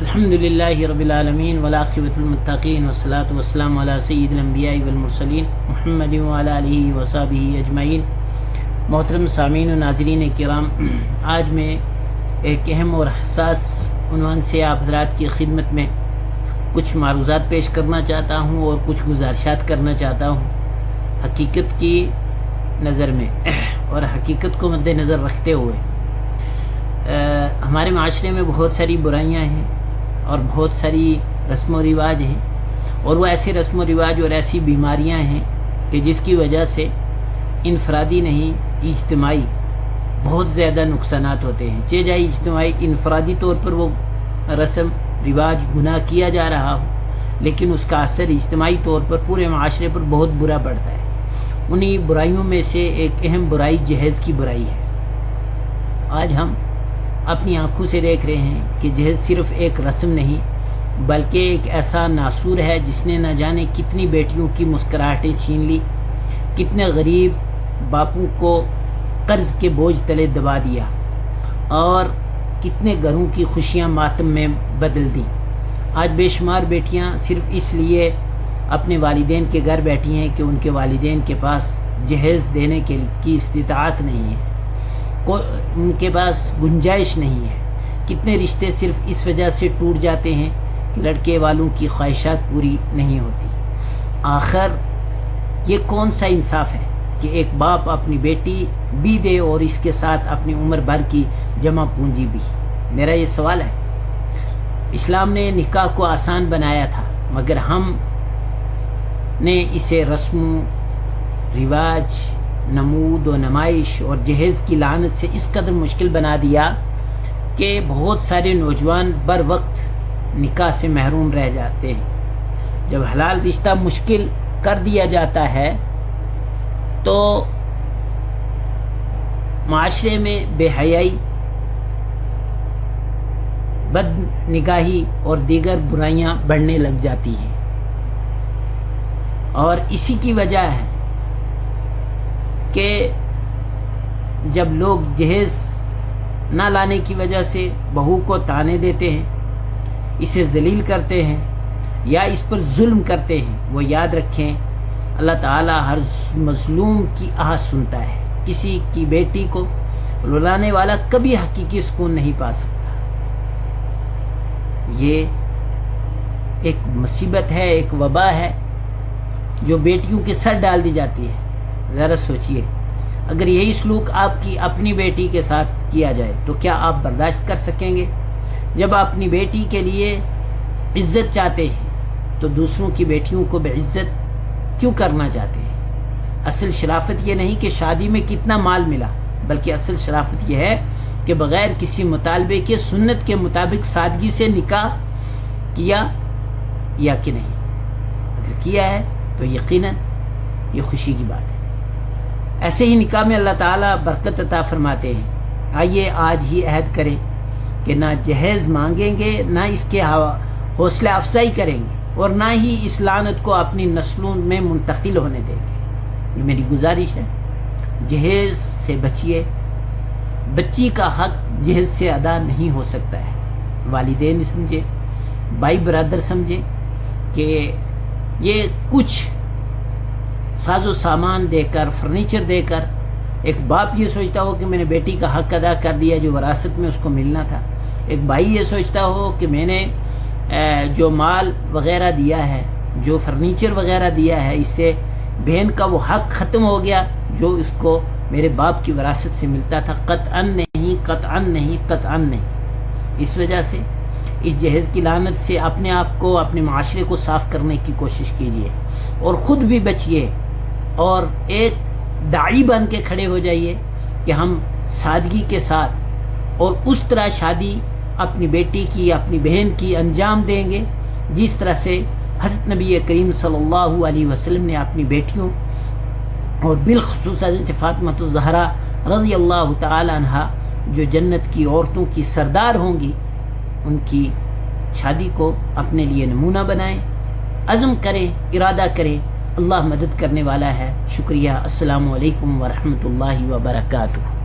الحمدللہ رب العالمین والعاقبۃ للمتقین والصلاۃ والسلام علی سید الانبیاء والمرسلین محمد وعلی آلہ وصحبہ اجمعین۔ محترم سامعین و ناظرین کرام، آج میں ایک اہم اور حساس عنوان سے آپ حضرات کی خدمت میں کچھ معروضات پیش کرنا چاہتا ہوں اور کچھ گزارشات کرنا چاہتا ہوں حقیقت کی نظر میں اور حقیقت کو مد نظر رکھتے ہوئے۔ ہمارے معاشرے میں بہت ساری برائیاں ہیں اور بہت ساری رسم و رواج ہیں، اور وہ ایسے رسم و رواج اور ایسی بیماریاں ہیں کہ جس کی وجہ سے انفرادی نہیں اجتماعی بہت زیادہ نقصانات ہوتے ہیں۔ چاہے جائے اجتماعی انفرادی طور پر وہ رسم رواج گناہ کیا جا رہا ہو، لیکن اس کا اثر اجتماعی طور پر پورے معاشرے پر بہت برا پڑتا ہے۔ انہی برائیوں میں سے ایک اہم برائی جہیز کی برائی ہے۔ آج ہم اپنی آنکھوں سے دیکھ رہے ہیں کہ جہیز صرف ایک رسم نہیں بلکہ ایک ایسا ناسور ہے جس نے نہ جانے کتنی بیٹیوں کی مسکراہٹیں چھین لی، کتنے غریب باپوں کو قرض کے بوجھ تلے دبا دیا، اور کتنے گھروں کی خوشیاں ماتم میں بدل دیں۔ آج بے شمار بیٹیاں صرف اس لیے اپنے والدین کے گھر بیٹھی ہیں کہ ان کے والدین کے پاس جہیز دینے کی استطاعت نہیں ہے، ان کے پاس گنجائش نہیں ہے۔ کتنے رشتے صرف اس وجہ سے ٹوٹ جاتے ہیں کہ لڑکے والوں کی خواہشات پوری نہیں ہوتی۔ آخر یہ کون سا انصاف ہے کہ ایک باپ اپنی بیٹی بھی دے اور اس کے ساتھ اپنی عمر بھر کی جمع پونجی بھی؟ میرا یہ سوال ہے۔ اسلام نے نکاح کو آسان بنایا تھا، مگر ہم نے اسے رسم و رواج، نمود و نمائش اور جہیز کی لعنت سے اس قدر مشکل بنا دیا کہ بہت سارے نوجوان بر وقت نکاح سے محروم رہ جاتے ہیں۔ جب حلال رشتہ مشکل کر دیا جاتا ہے تو معاشرے میں بے حیائی، بد نگاہی اور دیگر برائیاں بڑھنے لگ جاتی ہیں، اور اسی کی وجہ ہے کہ جب لوگ جہیز نہ لانے کی وجہ سے بہو کو طعنے دیتے ہیں، اسے ذلیل کرتے ہیں یا اس پر ظلم کرتے ہیں، وہ یاد رکھیں اللہ تعالیٰ ہر مظلوم کی آہ سنتا ہے۔ کسی کی بیٹی کو رلانے والا کبھی حقیقی سکون نہیں پا سکتا۔ یہ ایک مصیبت ہے، ایک وبا ہے جو بیٹیوں کے سر ڈال دی جاتی ہے۔ ذرا سوچئے، اگر یہی سلوک آپ کی اپنی بیٹی کے ساتھ کیا جائے تو کیا آپ برداشت کر سکیں گے؟ جب آپ اپنی بیٹی کے لیے عزت چاہتے ہیں تو دوسروں کی بیٹیوں کو بے عزت کیوں کرنا چاہتے ہیں؟ اصل شرافت یہ نہیں کہ شادی میں کتنا مال ملا، بلکہ اصل شرافت یہ ہے کہ بغیر کسی مطالبے کے سنت کے مطابق سادگی سے نکاح کیا یا کہ نہیں۔ اگر کیا ہے تو یقیناً یہ خوشی کی بات ہے۔ ایسے ہی نکاح میں اللہ تعالیٰ برکت عطا فرماتے ہیں۔ آئیے آج ہی عہد کریں کہ نہ جہیز مانگیں گے، نہ اس کے حوصلہ افزائی کریں گے، اور نہ ہی اس لعنت کو اپنی نسلوں میں منتقل ہونے دیں گے۔ یہ میری گزارش ہے، جہیز سے بچیے۔ بچی کا حق جہیز سے ادا نہیں ہو سکتا ہے۔ والدین سمجھے، بھائی برادر سمجھے کہ یہ کچھ ساز و سامان دے کر، فرنیچر دے کر، ایک باپ یہ سوچتا ہو کہ میں نے بیٹی کا حق ادا کر دیا جو وراثت میں اس کو ملنا تھا، ایک بھائی یہ سوچتا ہو کہ میں نے جو مال وغیرہ دیا ہے، جو فرنیچر وغیرہ دیا ہے، اس سے بہن کا وہ حق ختم ہو گیا جو اس کو میرے باپ کی وراثت سے ملتا تھا۔ قطعاً نہیں، قطعاً نہیں، قطعاً نہیں۔ اس وجہ سے اس جہیز کی لعنت سے اپنے آپ کو، اپنے معاشرے کو صاف کرنے کی کوشش کیجیے، اور خود بھی بچیے، اور ایک داعی بن کے کھڑے ہو جائیے کہ ہم سادگی کے ساتھ اور اس طرح شادی اپنی بیٹی کی، اپنی بہن کی انجام دیں گے جس طرح سے حضرت نبی کریم صلی اللہ علیہ وسلم نے اپنی بیٹیوں، اور بالخصوص حضرت فاطمہ الزہرا رضی اللہ تعالی عنہا جو جنت کی عورتوں کی سردار ہوں گی، ان کی شادی کو اپنے لیے نمونہ بنائیں، عزم کریں، ارادہ کریں۔ اللہ مدد کرنے والا ہے۔ شکریہ۔ السلام علیکم ورحمۃ اللہ وبرکاتہ۔